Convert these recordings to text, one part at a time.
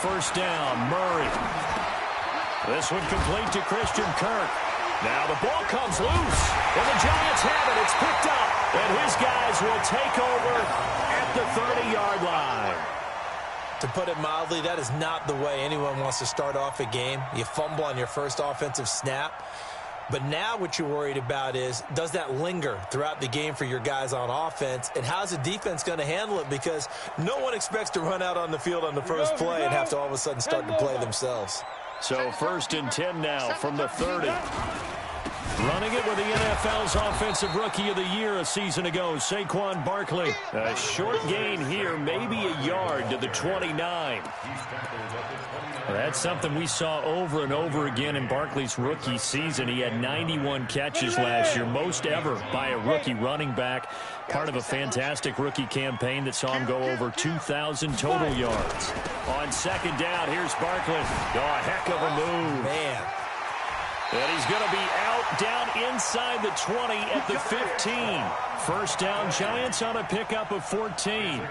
First down, Murray. This one complete to Christian Kirk. Now the ball comes loose, and the Giants have it. It's picked up, and his guys will take over at the 30-yard line. To put it mildly, that is not the way anyone wants to start off a game. You fumble on your first offensive snap. But now what you're worried about is, does that linger throughout the game for your guys on offense? And how's the defense going to handle it? Because no one expects to run out on the field on the first play and have to all of a sudden start to play themselves. So 1st and 10 now from the 30. Running it with the NFL's Offensive Rookie of the Year a season ago, Saquon Barkley. A short gain here, maybe a yard to the 29. That's something we saw over and over again in Barkley's rookie season. He had 91 catches last year, most ever by a rookie running back. Part of a fantastic rookie campaign that saw him go over 2,000 total yards. On 2nd down, here's Barkley. Oh, a heck of a move. Man. And he's going to be out down inside the 20 at the 15. First down, Giants on a pickup of 14.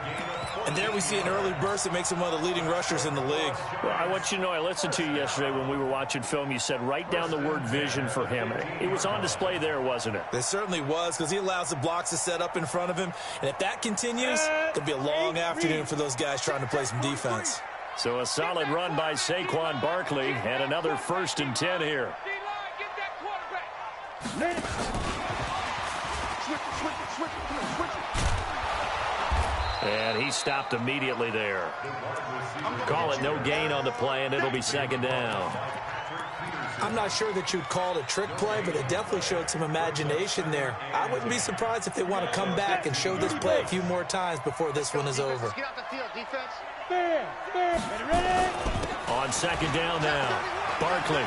And there we see an early burst that makes him one of the leading rushers in the league. Well, I want you to know, I listened to you yesterday when we were watching film. You said write down the word vision for him. It was on display there, wasn't it? It certainly was, because he allows the blocks to set up in front of him. And if that continues, it'll be a long afternoon for those guys trying to play some defense. So a solid run by Saquon Barkley, and another 1st and 10 here. And he stopped immediately there. Call it no gain on the play, and it'll be 2nd down. I'm not sure that you'd call it a trick play, but it definitely showed some imagination there. I wouldn't be surprised if they want to come back and show this play a few more times before this one is over. On 2nd down now, Barkley.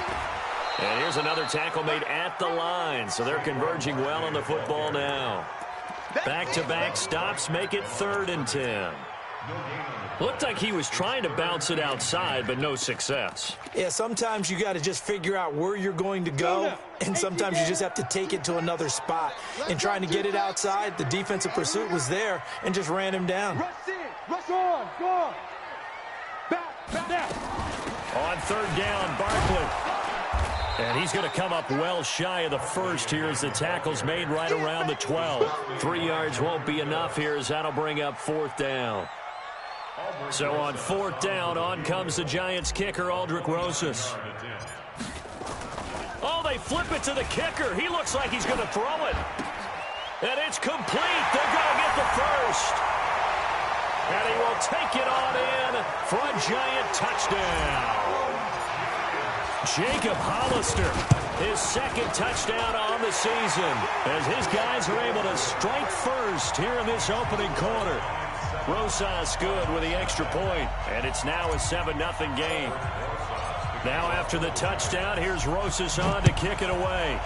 And here's another tackle made at the line, so they're converging well on the football now. Back-to-back stops make it 3rd and 10. Looked like he was trying to bounce it outside, but no success. Yeah, sometimes you got to just figure out where you're going to go, and sometimes you just have to take it to another spot. And trying to get it outside, the defensive pursuit was there and just ran him down. Rush on, go on. Back. On 3rd down, Barkley. And he's going to come up well shy of the first here as the tackle's made right around the 12. 3 yards won't be enough here as that'll bring up 4th down. So on 4th down, on comes the Giants kicker, Aldrick Rosas. Oh, they flip it to the kicker. He looks like he's going to throw it. And it's complete. They're going to get the first. And he will take it on in for a Giant touchdown. Jacob Hollister, his 2nd touchdown on the season, as his guys are able to strike first here in this opening quarter. Rosas good with the extra point, and it's now a 7-0 game. Now after the touchdown, here's Rosas on to kick it away.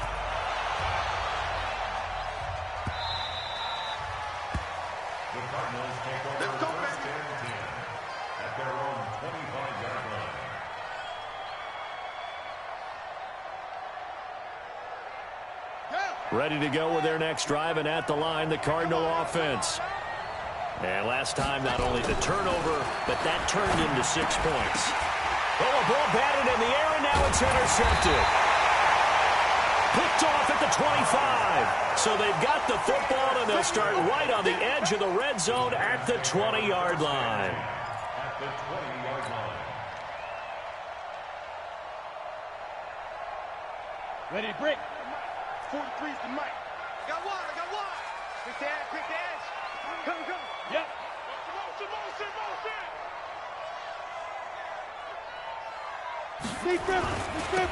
Ready to go with their next drive, and at the line, the Cardinal offense. And last time, not only the turnover, but that turned into 6 points. Oh, a ball batted in the air, and now it's intercepted. Picked off at the 25. So they've got the football, and they'll start right on the edge of the red zone at the 20-yard line. Ready to break. 43's the mic. I got one. Quick the edge. Come. Yep. Motion.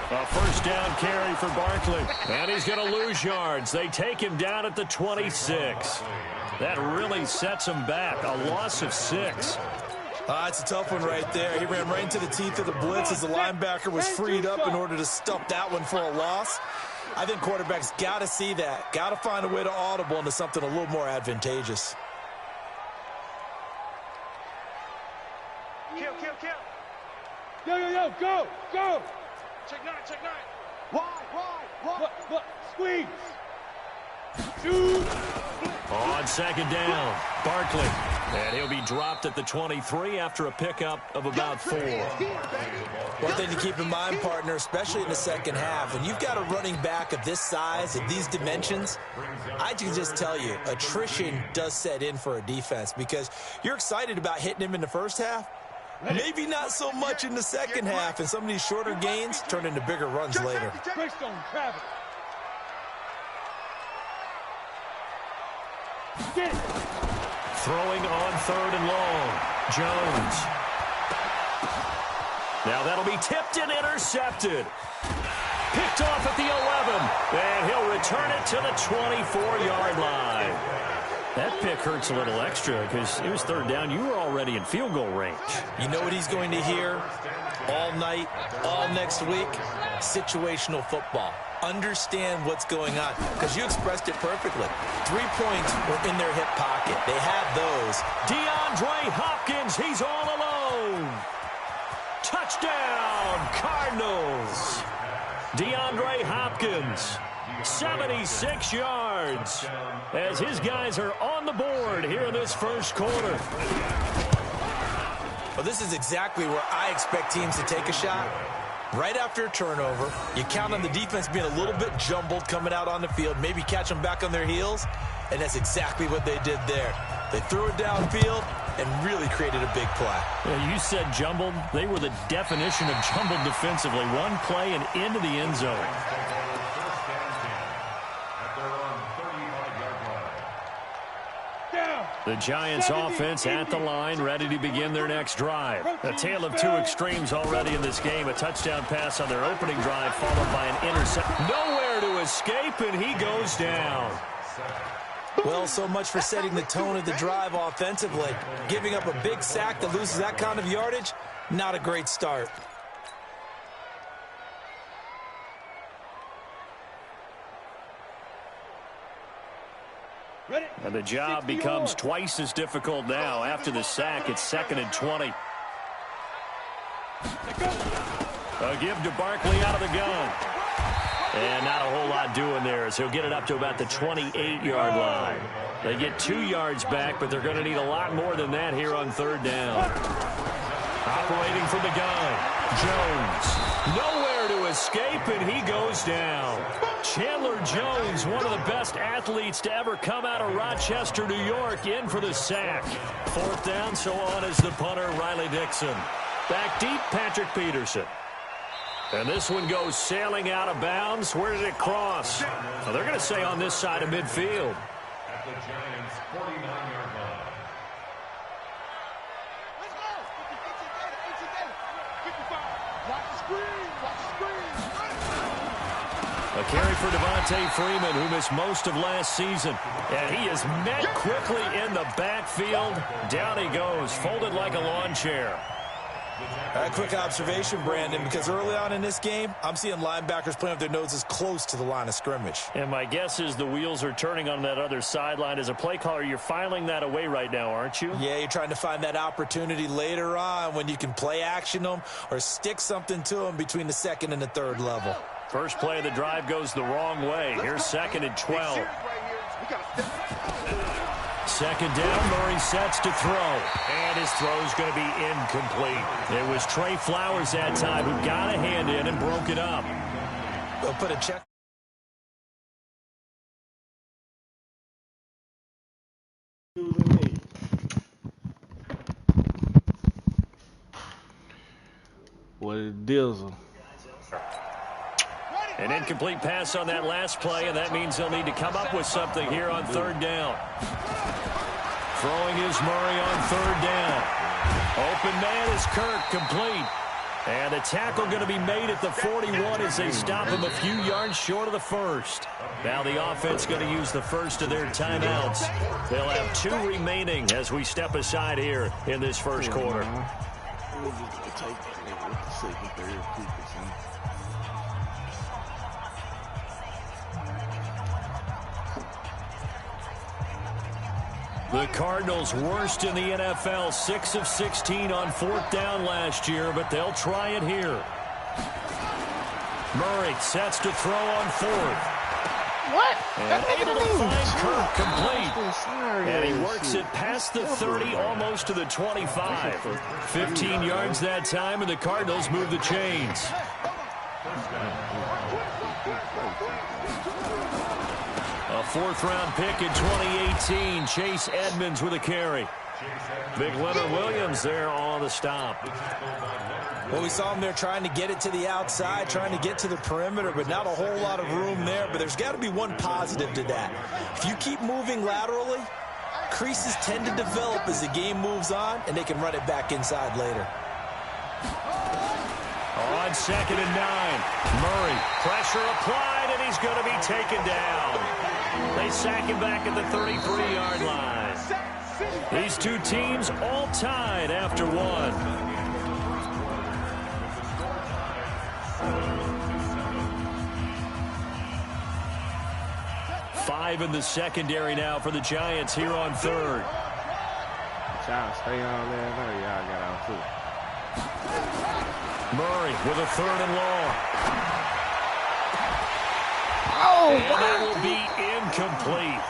A first down carry for Barkley. And he's going to lose yards. They take him down at the 26. That really sets him back. A loss of 6. It's a tough one right there. He ran right into the teeth of the blitz as the linebacker was freed up in order to stop that one for a loss. I think quarterbacks got to see that. Got to find a way to audible into something a little more advantageous. Kill. Yo, go. Check nine. Wide. Squeeze. Shoot. On 2nd down, Barkley. And he'll be dropped at the 23 after a pickup of about 4. One thing to keep in mind, partner, especially in the second half, when you've got a running back of this size, of these dimensions, I can just tell you, attrition does set in for a defense because you're excited about hitting him in the first half. Maybe not so much in the second half, and some of these shorter gains turn into bigger runs later. Throwing on 3rd and long. Jones. Now that'll be tipped and intercepted. Picked off at the 11. And he'll return it to the 24-yard line. That pick hurts a little extra because it was 3rd down. You were already in field goal range. You know what he's going to hear all night, all next week? Situational football. Understand what's going on, because you expressed it perfectly. 3 points were in their hip pocket. They had those. DeAndre Hopkins, he's all alone. Touchdown, Cardinals. DeAndre Hopkins, 76 yards, as his guys are on the board here in this first quarter. Well, this is exactly where I expect teams to take a shot. Right after a turnover, you count on the defense being a little bit jumbled coming out on the field, maybe catch them back on their heels, and that's exactly what they did there. They threw it downfield and really created a big play. Yeah, you said jumbled. They were the definition of jumbled defensively. One play and into the end zone. The Giants offense at the line, ready to begin their next drive. A tale of two extremes already in this game. A touchdown pass on their opening drive, followed by an interception. Nowhere to escape, and he goes down. Well, so much for setting the tone of the drive offensively. Giving up a big sack that loses that kind of yardage, not a great start. And the job becomes twice as difficult now. After the sack, it's 2nd and 20. A give to Barkley out of the gun. And not a whole lot doing there, as he'll get it up to about the 28-yard line. They get 2 yards back, but they're going to need a lot more than that here on 3rd down. Operating from the gun, Jones. Nowhere to escape, and he goes down. Chandler Jones, one of the best athletes to ever come out of Rochester, New York, in for the sack. 4th down, so on is the punter, Riley Dixon. Back deep, Patrick Peterson. And this one goes sailing out of bounds. Where did it cross? Well, they're going to say on this side of midfield. At the Giants' 49-yard line. Let's go! Watch the screen! Watch the screen! A carry for Devontae Freeman, who missed most of last season. And he is met quickly in the backfield. Down he goes, folded like a lawn chair. A quick observation, Brandon, because early on in this game, I'm seeing linebackers playing with their noses close to the line of scrimmage. And my guess is the wheels are turning on that other sideline. As a play caller, you're filing that away right now, aren't you? Yeah, you're trying to find that opportunity later on when you can play action them or stick something to them between the 2nd and the 3rd level. First play of the drive goes the wrong way. Here's 2nd and 12. 2nd down, Murray sets to throw. And his throw's going to be incomplete. It was Trey Flowers that time who got a hand in and broke it up. They'll put a check. What it dizzle. An incomplete pass on that last play, and that means they'll need to come up with something here on 3rd down. Throwing is Murray on 3rd down. Open man is Kirk, complete. And a tackle going to be made at the 41 as they stop him a few yards short of the 1st. Now the offense going to use the first of their timeouts. They'll have 2 remaining as we step aside here in this first quarter. The Cardinals worst in the NFL, 6 of 16 on 4th down last year, but they'll try it here. Murray sets to throw on 4th. What? And able to find Kirk complete. And he works it past the 30, almost to the 25. 15 yards that time, and the Cardinals move the chains. A fourth-round pick in 2018, Chase Edmonds with a carry. Big Leonard Williams there on the stop. Well, we saw him there trying to get it to the outside, trying to get to the perimeter, but not a whole lot of room there. But there's got to be one positive to that. If you keep moving laterally, creases tend to develop as the game moves on, and they can run it back inside later. On 2nd and 9, Murray, pressure applied, and he's going to be taken down. They sack him back at the 33-yard line. These two teams all tied after one. Five in the secondary now for the Giants here on 3rd. Y'all stay on there. Y'all got out too. Murray with a 3rd and long. Oh, and that will be incomplete.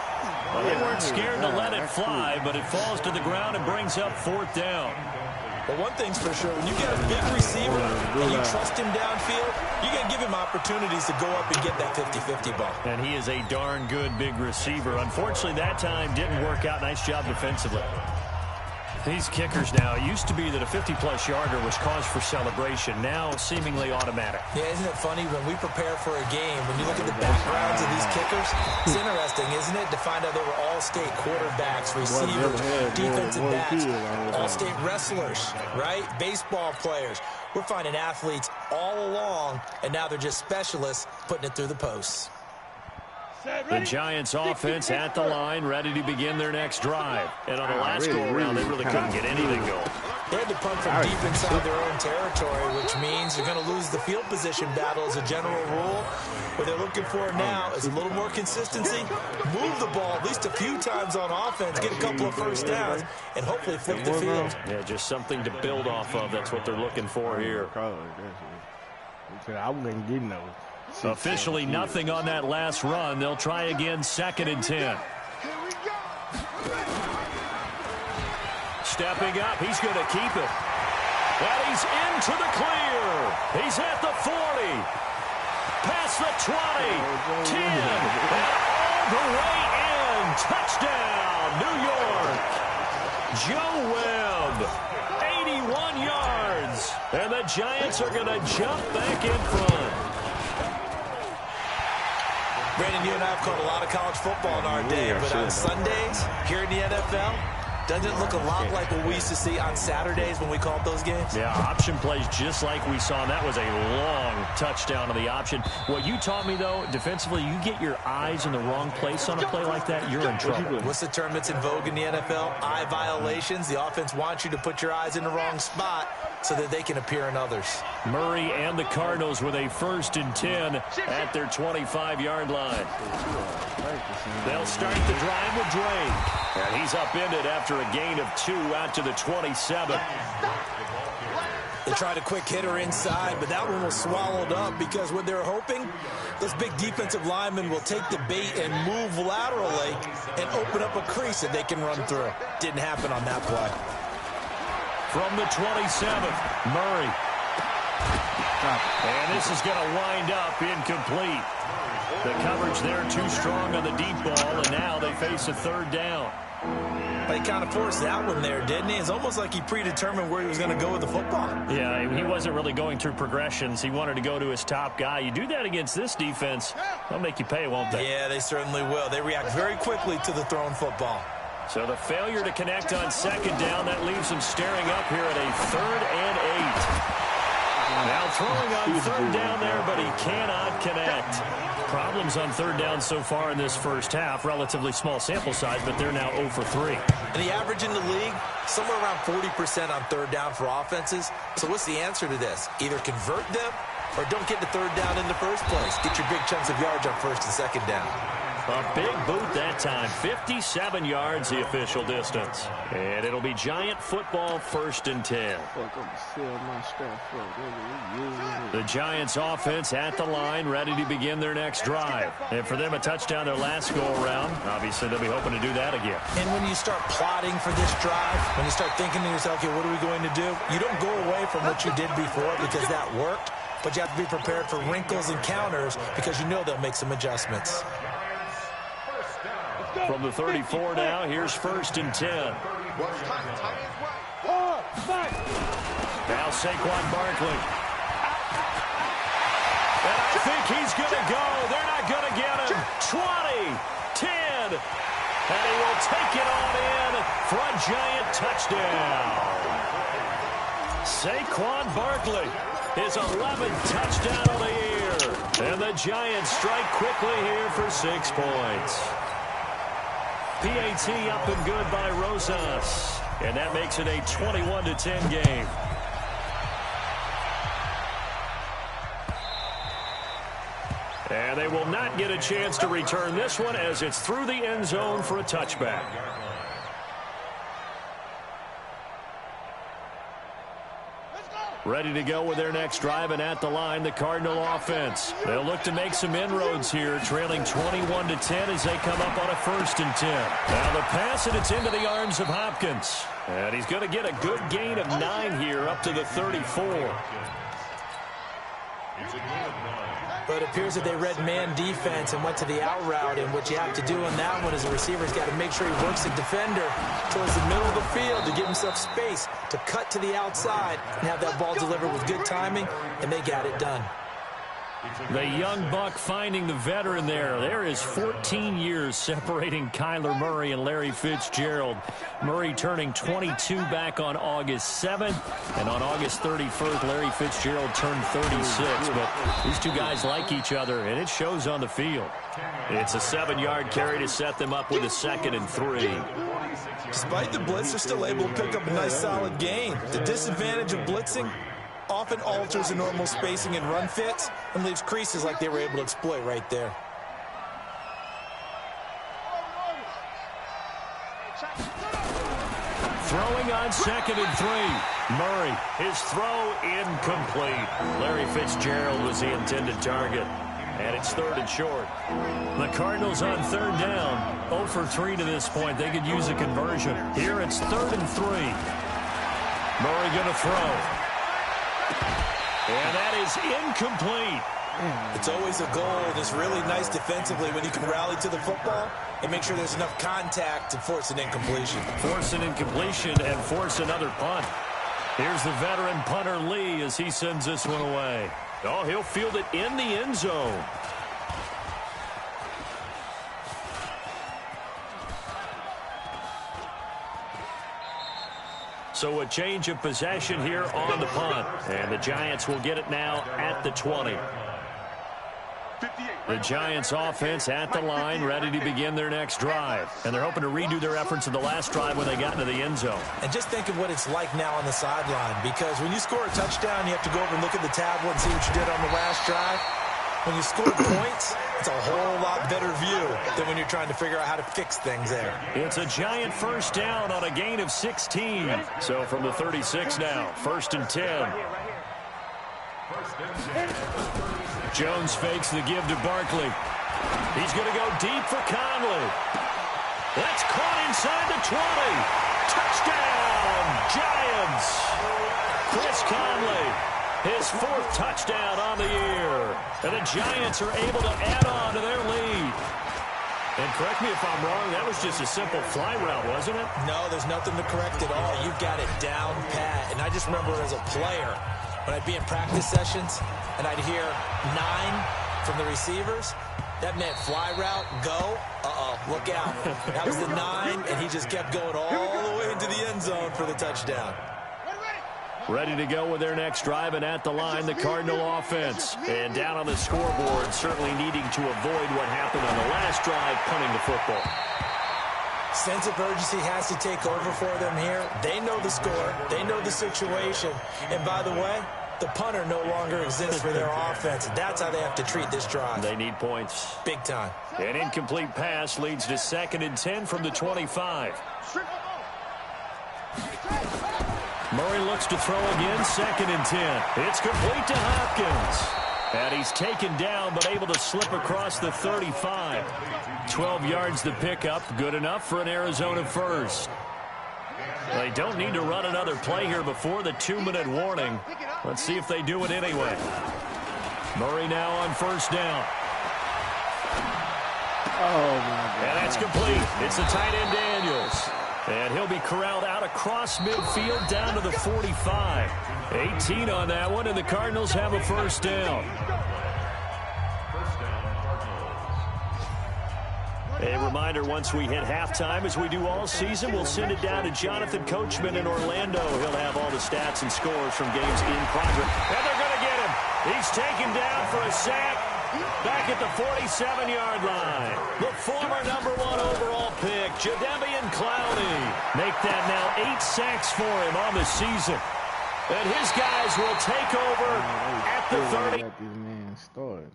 Well, they weren't scared to let it fly, but it falls to the ground and brings up 4th down. But one thing's for sure, when you got a big receiver and you trust him downfield, you're going to give him opportunities to go up and get that 50-50 ball. And he is a darn good big receiver. Unfortunately, that time didn't work out. Nice job defensively. These kickers now, it used to be that a 50-plus yarder was cause for celebration. Now, seemingly automatic. Yeah, isn't it funny when we prepare for a game, when you look at the backgrounds of these kickers, it's interesting, isn't it, to find out they were all-state quarterbacks, receivers, defensive backs, all-state wrestlers, right? Baseball players. We're finding athletes all along, and now they're just specialists putting it through the posts. The Giants offense at the line, ready to begin their next drive. And on the last go-around, they really couldn't get anything going. They had to punt from deep inside their own territory, which means they're going to lose the field position battle as a general rule. What they're looking for now is a little more consistency, move the ball at least a few times on offense, get a couple of first downs, and hopefully flip the field. Yeah, just something to build off of. That's what they're looking for here. I wouldn't get no. Officially nothing on that last run. They'll try again 2nd and 10. Stepping up, he's going to keep it. And he's into the clear. He's at the 40. Past the 20. 10. And all the way in. Touchdown, New York. Joe Webb. 81 yards. And the Giants are going to jump back in front. Brandon, you and I have called a lot of college football in our day, but on Sundays, here in the NFL, doesn't it look a lot like what we used to see on Saturdays when we called those games? Yeah, option plays just like we saw, and that was a long touchdown of the option. What you taught me, though, defensively, you get your eyes in the wrong place on a play like that, you're in trouble. What's the term that's in vogue in the NFL? Eye violations. The offense wants you to put your eyes in the wrong spot so that they can appear in others. Murray and the Cardinals with a 1st and 10 at their 25-yard line. They'll start the drive with Drake. And he's upended after a gain of 2 out to the 27. They tried a quick hitter inside, but that one was swallowed up because what they're hoping, those big defensive linemen will take the bait and move laterally and open up a crease that they can run through. Didn't happen on that play. From the 27th, Murray. And this is going to wind up incomplete. The coverage there too strong on the deep ball, and now they face a 3rd down. But he kind of forced that one there, didn't he? It's almost like he predetermined where he was going to go with the football. Yeah, he wasn't really going through progressions. He wanted to go to his top guy. You do that against this defense, they'll make you pay, won't they? Yeah, they certainly will. They react very quickly to the thrown football. So the failure to connect on 2nd down, that leaves him staring up here at a 3rd and 8. Now throwing on 3rd down there, but he cannot connect. Problems on 3rd down so far in this first half. Relatively small sample size, but they're now 0 for 3. And the average in the league, somewhere around 40% on 3rd down for offenses. So what's the answer to this? Either convert them or don't get the 3rd down in the first place. Get your big chunks of yards on 1st and 2nd down. A big boot that time. 57 yards the official distance. And it'll be Giant football 1st and 10. The Giants offense at the line, ready to begin their next drive. And for them, a touchdown their last go-around. Obviously, they'll be hoping to do that again. And when you start plotting for this drive, when you start thinking to yourself, okay, what are we going to do? You don't go away from what you did before because that worked, but you have to be prepared for wrinkles and counters because you know they'll make some adjustmts. From the 34 now, here's 1st and 10. Now Saquon Barkley. And I think he's going to go. They're not going to get him. 20, 10. And he will take it on in for a Giant touchdown. Saquon Barkley, his 11th touchdown of the year. And the Giants strike quickly here for 6 points. PAT up and good by Rosas. And that makes it a 21-10 game. And they will not get a chance to return this one as it's through the end zone for a touchback. Ready to go with their next drive, and at the line, the Cardinal offense. They'll look to make some inroads here, trailing 21-10 as they come up on a 1st and 10. Now the pass, and it's into the arms of Hopkins. And he's going to get a good gain of 9 here up to the 34. But it appears that they read man defense and went to the out route, and what you have to do on that one is the receiver's got to make sure he works the defender towards the middle of the field to give himself space to cut to the outside and have that ball delivered with good timing, and they got it done. The young buck finding the veteran there. There is 14 years separating Kyler Murray and Larry Fitzgerald. Murray turning 22 back on August 7th. And on August 31st, Larry Fitzgerald turned 36. But these two guys like each other, and it shows on the field. It's a 7-yard carry to set them up with a 2nd and 3. Despite the blitz, they're still able to pick up a nice solid gain. The disadvantage of blitzing often alters the normal spacing and run fits and leaves creases like they were able to exploit right there. Throwing on 2nd and 3. Murray, his throw incomplete. Larry Fitzgerald was the intended target. And it's 3rd and short. The Cardinals on 3rd down. 0 for 3 to this point. They could use a conversion. Here it's 3rd and 3. Murray going to throw. And that is incomplete. It's always a goal, and it's really nice defensively when you can rally to the football and make sure there's enough contact to force an incompletion. Force an incompletion and force another punt. Here's the veteran punter Lee as he sends this one away. Oh, he'll field it in the end zone. So a change of possession here on the punt. And the Giants will get it now at the 20. The Giants offense at the line, ready to begin their next drive. And they're hoping to redo their efforts in the last drive when they got into the end zone. And just think of what it's like now on the sideline, because when you score a touchdown, you have to go over and look at the tablet and see what you did on the last drive. When you score points, it's a whole lot better view than when you're trying to figure out how to fix things there. It's a Giant first down on a gain of 16. So from the 36 now, 1st and 10. Jones fakes the give to Barkley. He's going to go deep for Conley. That's caught inside the 20. Touchdown, Giants. Chris Conley, his 4th touchdown on the year. And the Giants are able to add on to their lead. And correct me if I'm wrong, that was just a simple fly route, wasn't it? No, there's nothing to correct at all. You've got it down pat. And I just remember as a player, when I'd be in practice sessions and I'd hear 9 from the receivers, that meant fly route, go, look out. That was the 9, and he just kept going all the way into the end zone for the touchdown. Ready to go with their next drive, and at the line, the Cardinal offense. And down on the scoreboard, certainly needing to avoid what happened on the last drive, punting the football. Sense of urgency has to take over for them here. They know the score. They know the situation. And by the way, The punter no longer exists for their offense. That's how they have to treat this drive. They need points. Big time. An incomplete pass leads to 2nd and 10 from the 25. Murray looks to throw again, 2nd and 10. It's complete to Hopkins. And he's taken down, but able to slip across the 35. 12 yards the pickup, good enough for an Arizona first. They don't need to run another play here before the 2-minute warning. Let's see if they do it anyway. Murray now on 1st down. Oh, my God. And that's complete. It's the tight end Daniels. And he'll be corralled out across midfield down to the 45. 18 on that one, and the Cardinals have a 1st down. A reminder, once we hit halftime, as we do all season, we'll send it down to Jonathan Coachman in Orlando. He'll have all the stats and scores from games in progress. And they're going to get him. He's taken down for a sack back at the 47-yard line. The former #1 overall pick, Jadeveon Clowney. Make that now 8 sacks for him on the season. And his guys will take over at the 30. Let these men start.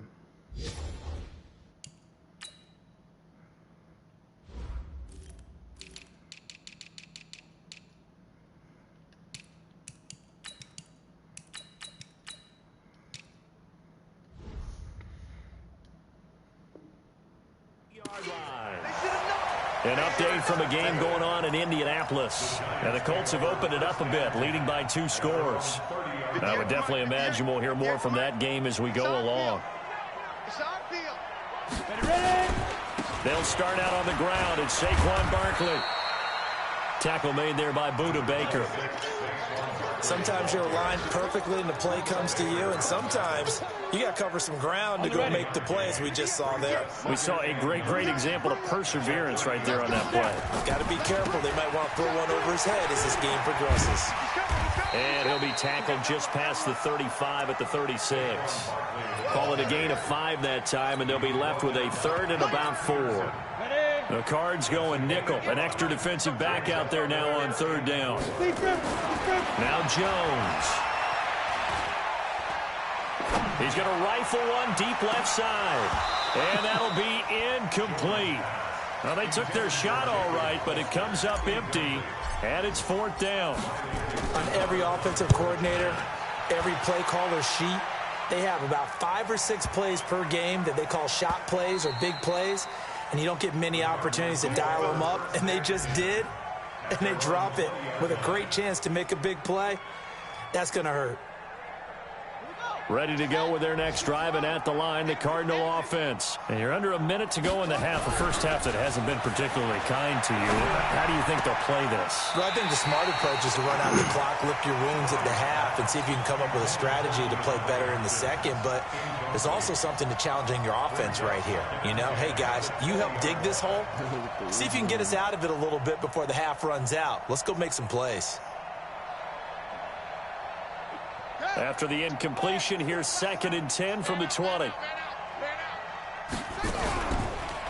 An update from a game going on in Indianapolis. And the Colts have opened it up a bit, leading by 2 scores. I would definitely imagine we'll hear more from that game as we go along. They'll start out on the ground. It's Saquon Barkley. Tackle made there by Budda Baker. Sometimes you're aligned perfectly and the play comes to you, and sometimes you got to cover some ground to go make the play, as we just saw there. We saw a great example of perseverance right there on that play. Got to be careful. They might want to throw one over his head as this game progresses. And he'll be tackled just past the 35 at the 36. Call it a gain of 5 that time, and they'll be left with a 3rd and about 4. The Cards going nickel. An extra defensive back out there now on 3rd down. Now Jones. He's going to rifle one deep left side. And that'll be incomplete. Well, they took their shot all right, but it comes up empty. And it's 4th down. On every offensive coordinator, every play caller sheet, they have about 5 or 6 plays per game that they call shot plays or big plays. And you don't get many opportunities to dial them up. And they just did. And they drop it with a great chance to make a big play. That's going to hurt. Ready to go with their next drive, and at the line, the Cardinal offense. And you're under a minute to go in the half, a first half that hasn't been particularly kind to you. How do you think they'll play this? Well, I think the smart approach is to run out the clock, lick your wounds at the half, and see if you can come up with a strategy to play better in the second. But there's also something to challenging your offense right here. You know, hey, guys, you help dig this hole. See if you can get us out of it a little bit before the half runs out. Let's go make some plays. After the incompletion, here's 2nd and 10 from the 20.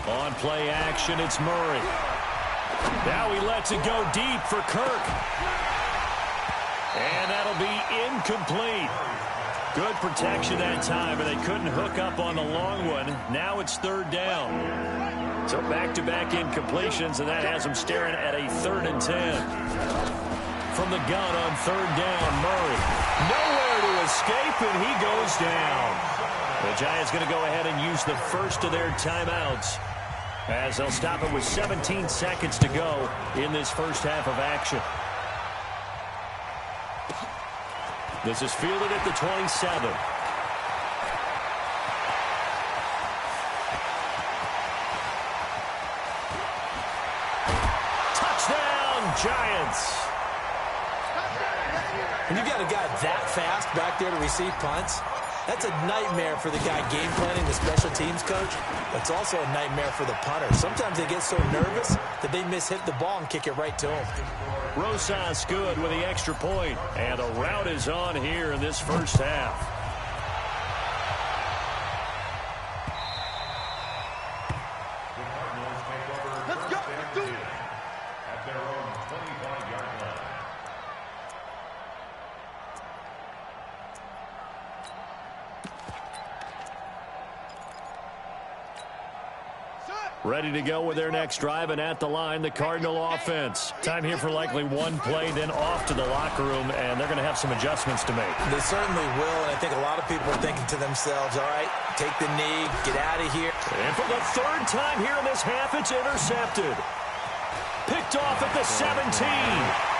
On play action, it's Murray. Now he lets it go deep for Kirk. And that'll be incomplete. Good protection that time, and they couldn't hook up on the long one. Now it's 3rd down. So back-to-back incompletions, and that has them staring at a 3rd and 10. From the gun on 3rd down, Murray. Nowhere to escape, and he goes down. The Giants going to go ahead and use the first of their timeouts, as they'll stop it with 17 seconds to go in this first half of action. This is fielded at the 27. Touchdown, Giants. When you've got a guy that fast back there to receive punts, that's a nightmare for the guy game planning, the special teams coach. It's also a nightmare for the punter. Sometimes they get so nervous that they mishit the ball and kick it right to him. Rosas good with the extra point, and the route is on here in this first half. Ready to go with their next drive, and at the line, the Cardinal offense. Time here for likely one play, then off to the locker room, and they're going to have some adjustments to make. They certainly will, and I think a lot of people are thinking to themselves, all right, take the knee, get out of here. And for the third time here in this half, it's intercepted. Picked off at the 17.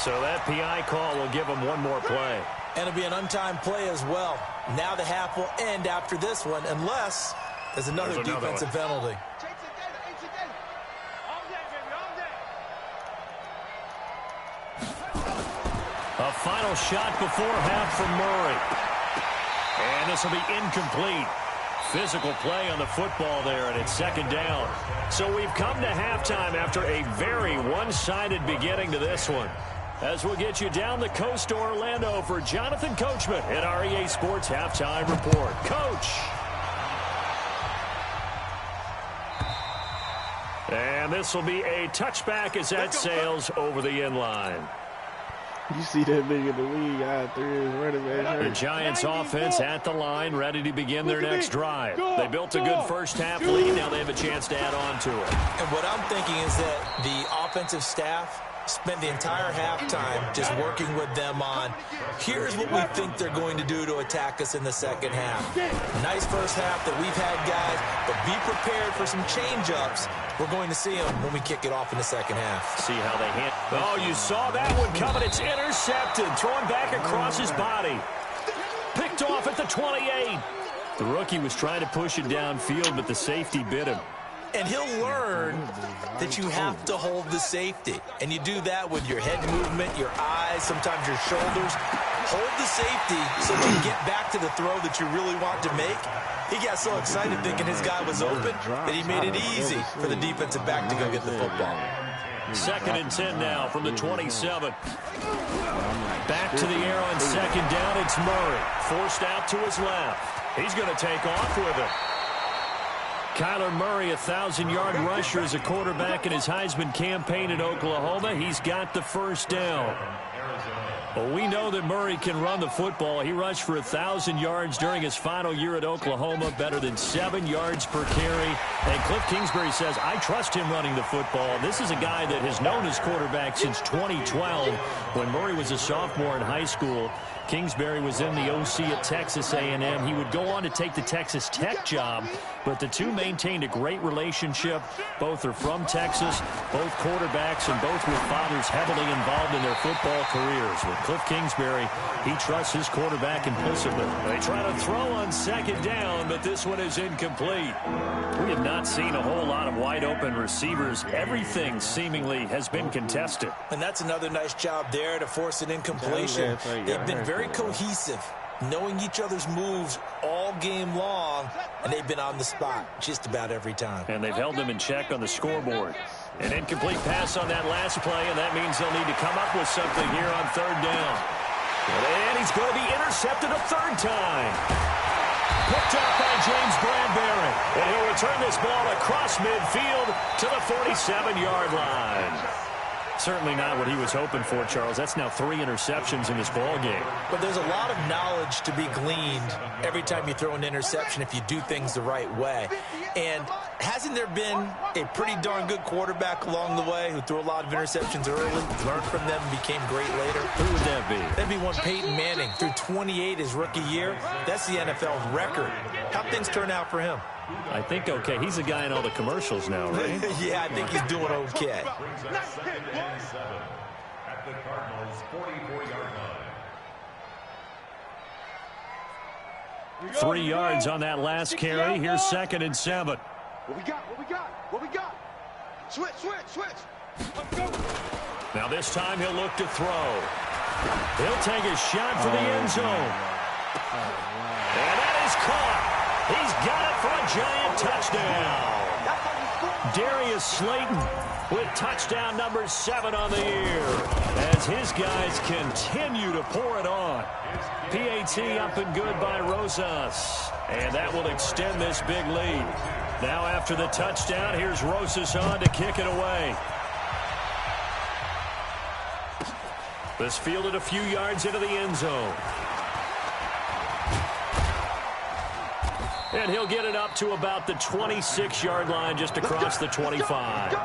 So that PI call will give them one more play. And it'll be an untimed play as well. Now the half will end after this one, unless there's another defensive penalty. A final shot before half from Murray. And this will be incomplete. Physical play on the football there, and it's second down. So we've come to halftime after a very one-sided beginning to this one. As we'll get you down the coast to Orlando for Jonathan Coachman at our EA Sports Halftime Report. Coach. And this will be a touchback as that sails over the end line. You see that nigga in the league out there is running back. The Giants offense at the line, ready to begin their next drive. They built a good first half lead. Now they have a chance to add on to it. And what I'm thinking is that the offensive staff spent the entire halftime just working with them on, here's what we think they're going to do to attack us in the second half. Nice first half that we've had, guys, but be prepared for some change-ups. We're going to see them when we kick it off in the second half. See how they hit. Oh, you saw that one coming. It's intercepted. Thrown back across his body. Picked off at the 28. The rookie was trying to push it downfield, but the safety bit him. And he'll learn that you have to hold the safety. And you do that with your head movement, your eyes, sometimes your shoulders. Hold the safety so you can get back to the throw that you really want to make. He got so excited thinking his guy was open that he made it easy for the defensive back to go get the football. Second and 10 now from the 27. Back to the air on second down. It's Murray. Forced out to his left. He's going to take off with it. Kyler Murray, a 1,000-yard rusher as a quarterback in his Heisman campaign in Oklahoma. He's got the first down. Well, we know that Murray can run the football. He rushed for 1,000 yards during his final year at Oklahoma, better than 7 yards per carry. And Cliff Kingsbury says, I trust him running the football. This is a guy that has known his quarterback since 2012 when Murray was a sophomore in high school. Kingsbury was in the OC at Texas A&M. He would go on to take the Texas Tech job, but the two maintained a great relationship. Both are from Texas, both quarterbacks, and both with fathers heavily involved in their football careers. With Cliff Kingsbury, he trusts his quarterback implicitly. They try to throw on second down, but this one is incomplete. We have not seen a whole lot of wide-open receivers. Everything seemingly has been contested. And that's another nice job there to force an incompletion. They've been very cohesive, knowing each other's moves all game long, and they've been on the spot just about every time. And they've held them in check on the scoreboard. An incomplete pass on that last play, and that means they'll need to come up with something here on third down. And he's going to be intercepted a third time. Picked up by James Bradbury. And he'll return this ball across midfield to the 47-yard line. Certainly not what he was hoping for, Charles. That's now 3 interceptions in this ball game. But there's a lot of knowledge to be gleaned every time you throw an interception if you do things the right way. And hasn't there been a pretty darn good quarterback along the way who threw a lot of interceptions early, learned from them, and became great later? Who would that be? That'd be one Peyton Manning. Threw 28 his rookie year. That's the NFL record. How'd things turn out for him? I think okay. He's a guy in all the commercials now, right? Yeah, I think he's doing okay. 3 yards on that last carry. Here's second and 7. What we got? What we got? What we got? Switch, switch, switch. Let's go. Now this time he'll look to throw. He'll take a shot for the end zone. And that is caught. He's got it for a Giant touchdown. Darius Slayton with touchdown number 7 on the year as his guys continue to pour it on. PAT up and good by Rosas. And that will extend this big lead. Now after the touchdown, here's Rosas on to kick it away. This fielded a few yards into the end zone. And he'll get it up to about the 26-yard line, just across the 25.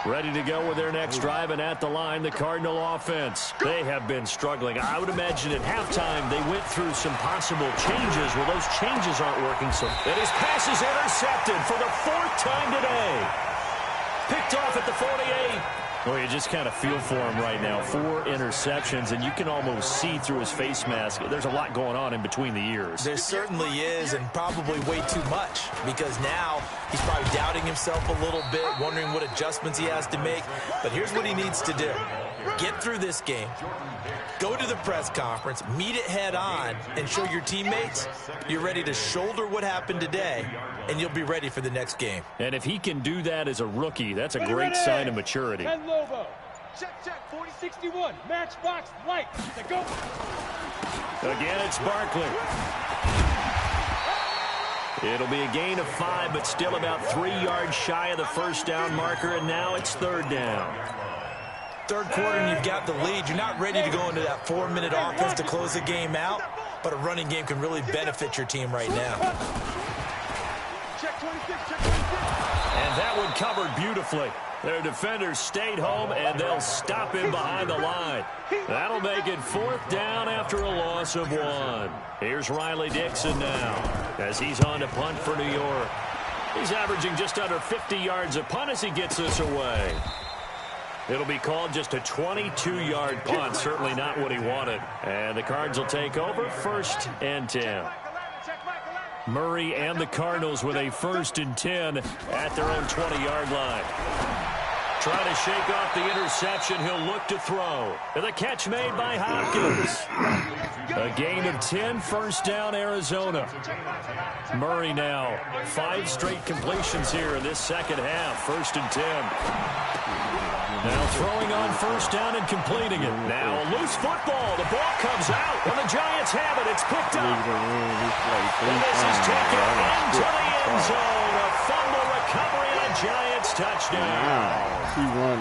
Ready to go with their next drive, and at the line, the Cardinal offense. They have been struggling. I would imagine at halftime they went through some possible changes. Well, those changes aren't working, so... And his pass is intercepted for the 4th time today. Picked off at the 48. Well, you just kind of feel for him right now. 4 interceptions, and you can almost see through his face mask. There's a lot going on in between the ears. There certainly is, and probably way too much, because now he's probably doubting himself a little bit, wondering what adjustments he has to make. But here's what he needs to do. Get through this game, go to the press conference, meet it head on, and show your teammates you're ready to shoulder what happened today, and you'll be ready for the next game. And if he can do that as a rookie, that's a great sign of maturity. Ken Lobo. Check, 40-61. Matchbox light. Go. Again, it's Barkley. It'll be a gain of 5, but still about 3 yards shy of the first down marker, and now it's 3rd down. Third quarter and you've got the lead. You're not ready to go into that 4-minute offense to close the game out, but a running game can really benefit your team right now. Check 26, check 26. And that one covered beautifully. Their defenders stayed home, and they'll stop him behind the line. That'll make it 4th down after a loss of 1. Here's Riley Dixon now as he's on to punt for New York. He's averaging just under 50 yards a punt as he gets this away. It'll be called just a 22-yard punt, certainly not what he wanted. And the Cards will take over, 1st and 10. Murray and the Cardinals with a 1st and 10 at their own 20-yard line. Trying to shake off the interception, he'll look to throw. And the catch made by Hopkins. A gain of 10, 1st down, Arizona. Murray now, 5 straight completions here in this second half, 1st and 10. Now throwing on 1st down and completing it. Now a loose football. The ball comes out. And the Giants have it. It's picked up. And this is taken into the end zone. A fumble recovery and a Giants touchdown. Wow, he won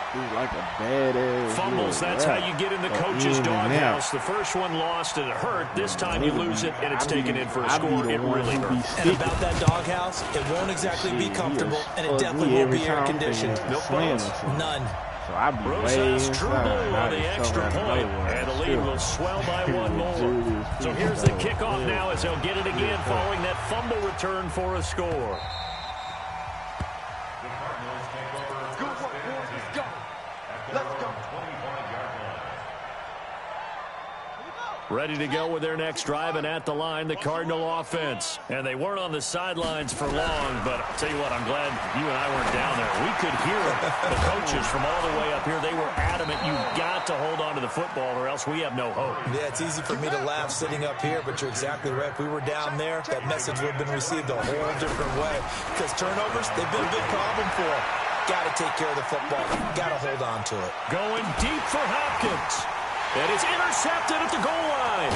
he's like a badass. Fumbles, that's how you get in the coach's doghouse. The first one lost and it hurt. This time you lose it and it's taken in for a score. It really hurts. And about that doghouse, it won't exactly be comfortable, and it definitely won't be air conditioned. No bugs. None. So I'd be Rosas True Blue on the extra point, and the lead will swell by 1 more. So here's the kickoff now as they'll get it again following that fumble return for a score. Ready to go with their next drive, and at the line, the Cardinal offense. And they weren't on the sidelines for long, but I'll tell you what, I'm glad you and I weren't down there. We could hear the coaches from all the way up here. They were adamant, you've got to hold on to the football or else we have no hope. Yeah, it's easy for me to laugh sitting up here, but you're exactly right. If we were down there, that message would have been received a whole different way. Because turnovers, they've been a big problem for them. Got to take care of the football. Got to hold on to it. Going deep for Hopkins. And it's intercepted at the goal line.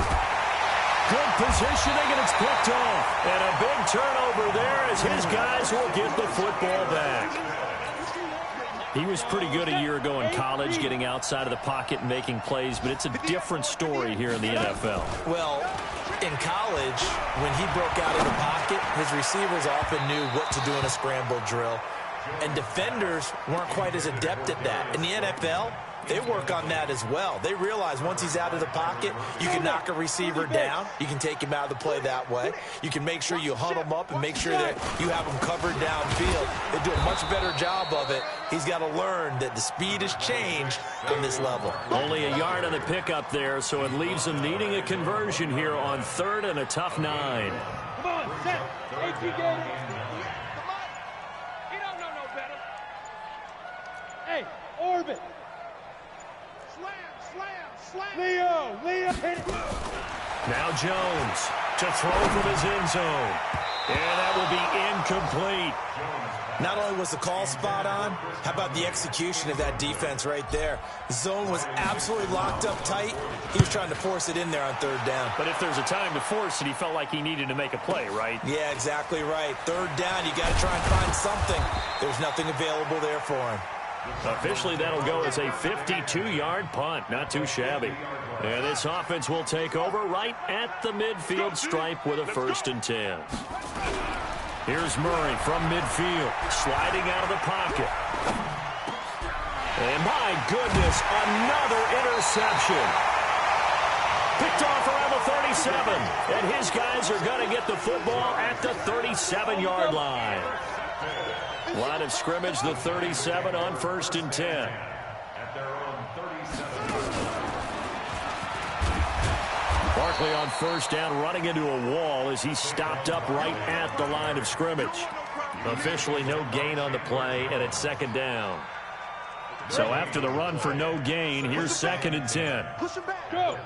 Good positioning, and it's picked off. And a big turnover there as his guys will get the football back. He was pretty good a year ago in college, getting outside of the pocket and making plays, but it's a different story here in the NFL. Well, in college, when he broke out of the pocket, his receivers often knew what to do in a scramble drill. And defenders weren't quite as adept at that. In the NFL, they work on that as well. They realize once he's out of the pocket, you can knock a receiver down. You can take him out of the play that way. You can make sure you huddle him up and make sure that you have him covered downfield. They do a much better job of it. He's got to learn that the speed has changed on this level. Only a yard on the pickup there, so it leaves him needing a conversion here on 3rd and a tough 9. Come on, set. Hey, you get it. Come on. You don't know no better. Hey, orbit. Leo, hit it. Now Jones to throw from his end zone. And that will be incomplete. Not only was the call spot on, how about the execution of that defense right there? The zone was absolutely locked up tight. He was trying to force it in there on third down. But if there's a time to force it, he felt like he needed to make a play, right? Yeah, exactly right. Third down, you got to try and find something. There's nothing available there for him. Officially, that'll go as a 52-yard punt. Not too shabby. And this offense will take over right at the midfield stripe with a 1st and 10. Here's Murray from midfield, sliding out of the pocket. And my goodness, another interception. Picked off around the 37. And his guys are going to get the football at the 37-yard line. Line of scrimmage, the 37 on 1st and 10. Barkley on 1st down, running into a wall as he stopped up right at the line of scrimmage. Officially no gain on the play, and it's 2nd down. So after the run for no gain, here's 2nd and 10. Push him back. Go.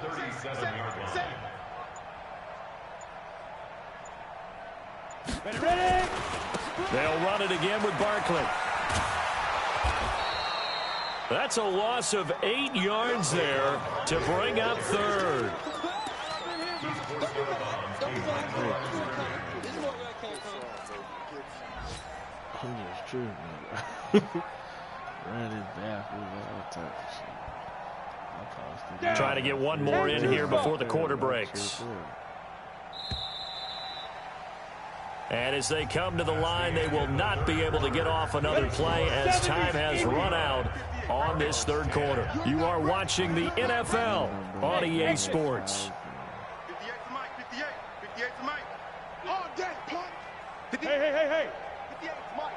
Ready. They'll run it again with Barkley. That's a loss of 8 yards there to bring up 3rd. It's true, man. Ran it backwards, all types of shit. Trying to get one more in here before the quarter breaks. And as they come to the line, they will not be able to get off another play as time has run out on this 3rd quarter. You are watching the NFL on EA Sports. 58 to Mike, 58. 58 to Mike. Oh, dead punt. Hey. 58 to Mike.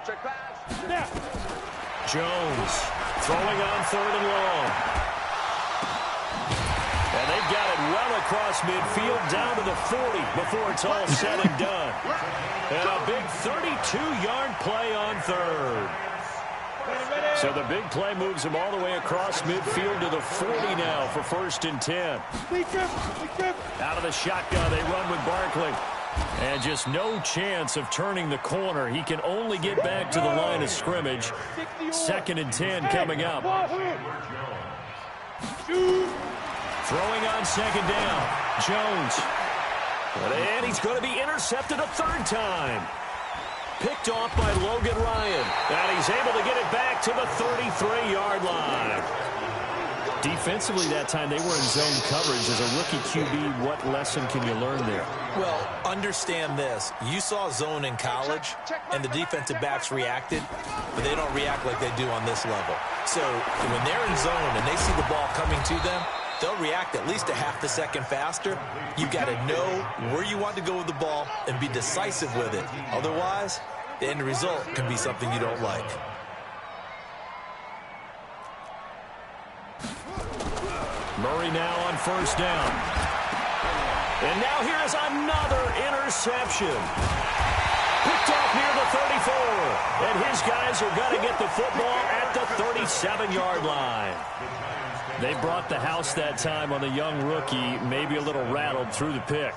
Check pass. Now. Jones throwing on 3rd and long. And they've got it well across midfield down to the 40 before it's all said and done. And a big 32-yard play on 3rd. So the big play moves him all the way across midfield to the 40 now for 1st and 10. Out of the shotgun, they run with Barkley. And just no chance of turning the corner. He can only get back to the line of scrimmage. 2nd and 10 coming up. Throwing on 2nd down. Jones. And he's going to be intercepted a 3rd time. Picked off by Logan Ryan. And he's able to get it back to the 33-yard line. Defensively that time, they were in zone coverage. As a rookie QB, what lesson can you learn there? Well, understand this. You saw zone in college, and the defensive backs reacted, but they don't react like they do on this level. So when they're in zone and they see the ball coming to them, they'll react at least a half a second faster. You've got to know where you want to go with the ball and be decisive with it. Otherwise, the end result can be something you don't like. Murray now on 1st down. And now here's another interception. Picked off near the 34. And his guys are going to get the football at the 37-yard line. They brought the house that time on the young rookie, maybe a little rattled through the pick.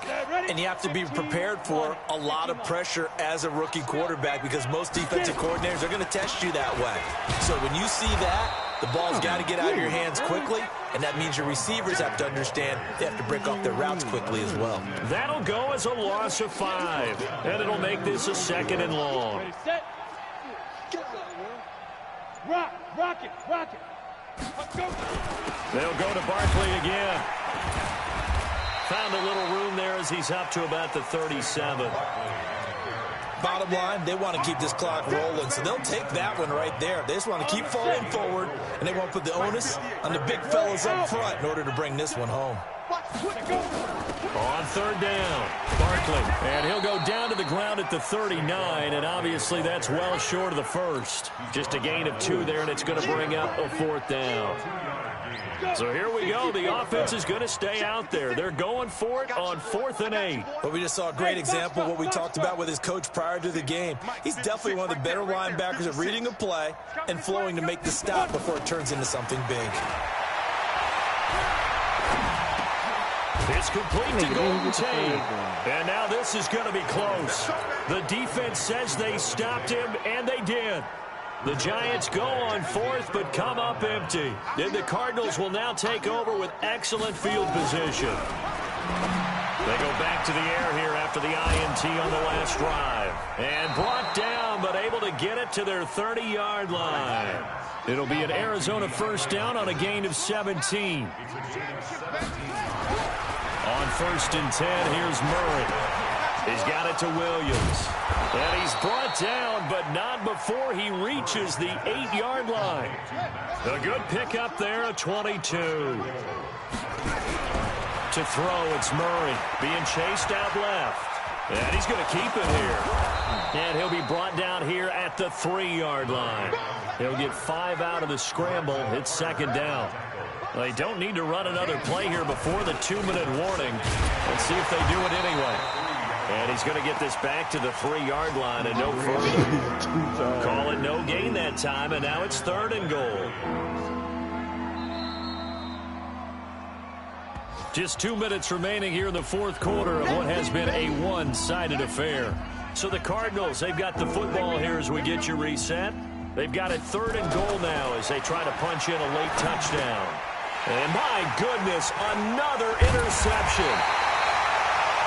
And you have to be prepared for a lot of pressure as a rookie quarterback because most defensive coordinators are going to test you that way. So when you see that, the ball's got to get out of your hands quickly, and that means your receivers have to understand they have to break off their routes quickly as well. That'll go as a loss of 5, and it'll make this a 2nd and long. Rock it. They'll go to Barkley again. Found a little room there as he's up to about the 37. Bottom line, they want to keep this clock rolling, so they'll take that one right there. They just want to keep falling forward, and they won't put the onus on the big fellas up front in order to bring this one home. On 3rd down, Barkley, and he'll go down to the ground at the 39, and obviously that's well short of the 1st. Just a gain of 2 there, and it's going to bring up a 4th down. So here we go. The offense is going to stay out there. They're going for it on 4th and 8. But we just saw a great example of what we talked about with his coach prior to the game. He's definitely one of the better linebackers at reading a play and flowing to make the stop before it turns into something big. It's complete to Golden Tate. And now this is going to be close. The defense says they stopped him, and they did. The Giants go on fourth, but come up empty. And the Cardinals will now take over with excellent field position. They go back to the air here after the INT on the last drive. And brought down, but able to get it to their 30-yard line. It'll be an Arizona first down on a gain of 17. On 1st and 10, here's Murray. He's got it to Williams. And he's brought down, but not before he reaches the 8-yard line. A good pickup there, a 22. To throw, it's Murray being chased out left. And he's going to keep it here. And he'll be brought down here at the 3-yard line. He'll get 5 out of the scramble. It's 2nd down. They don't need to run another play here before the 2-minute warning. Let's see if they do it anyway. And he's going to get this back to the 3-yard line and no further. Call it no gain that time, and now it's 3rd and goal. Just 2 minutes remaining here in the 4th quarter of what has been a one-sided affair. So the Cardinals, they've got the football here as we get you reset. They've got it 3rd and goal now as they try to punch in a late touchdown. And my goodness, another interception.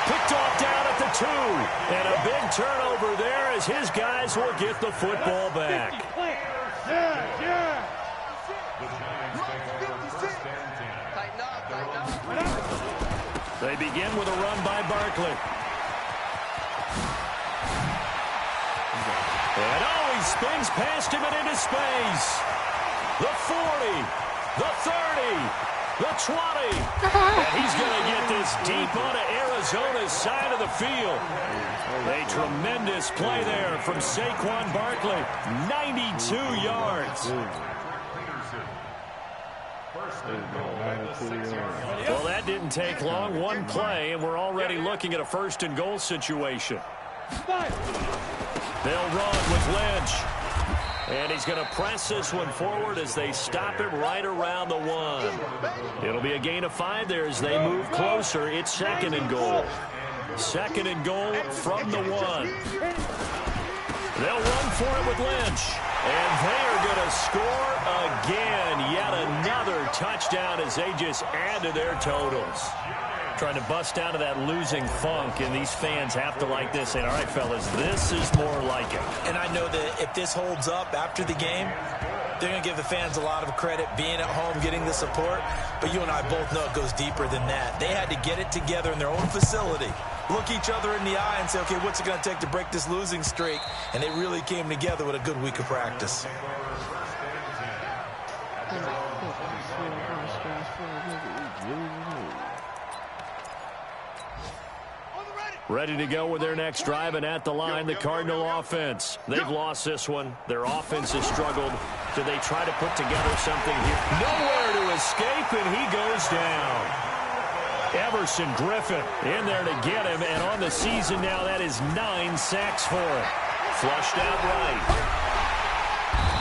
Picked off down at the 2. And a big turnover there as his guys will get the football back. They begin with a run by Barkley. And oh, he spins past him and into space. The 40, the 30, the 20. And he's going to get this deep onto Arizona's side of the field. A tremendous play there from Saquon Barkley. 92 yards. Well, that didn't take long. One play, and we're already looking at a 1st and goal situation. They'll run with Lynch. And he's going to press this one forward as they stop him right around the 1. It'll be a gain of 5 there as they move closer. It's 2nd and goal. 2nd and goal from the 1. They'll run for it with Lynch. And they are going to score again. Yet another touchdown as they just add to their totals. Trying to bust out of that losing funk, and these fans have to like this. And all right, fellas, this is more like it. And I know that if this holds up after the game, they're going to give the fans a lot of credit being at home, getting the support. But you and I both know it goes deeper than that. They had to get it together in their own facility, look each other in the eye and say, okay, what's it going to take to break this losing streak? And they really came together with a good week of practice. Ready to go with their next drive, and at the line, the Cardinal offense. They've lost this one. Their offense has struggled. Do they try to put together something here? Nowhere to escape, and he goes down. Everson Griffin in there to get him, and on the season now, that is 9 sacks for him. Flushed out right.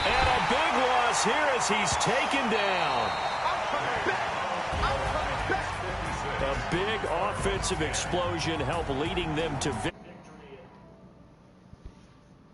And a big loss here as he's taken down. A big offensive explosion helped leading them to victory.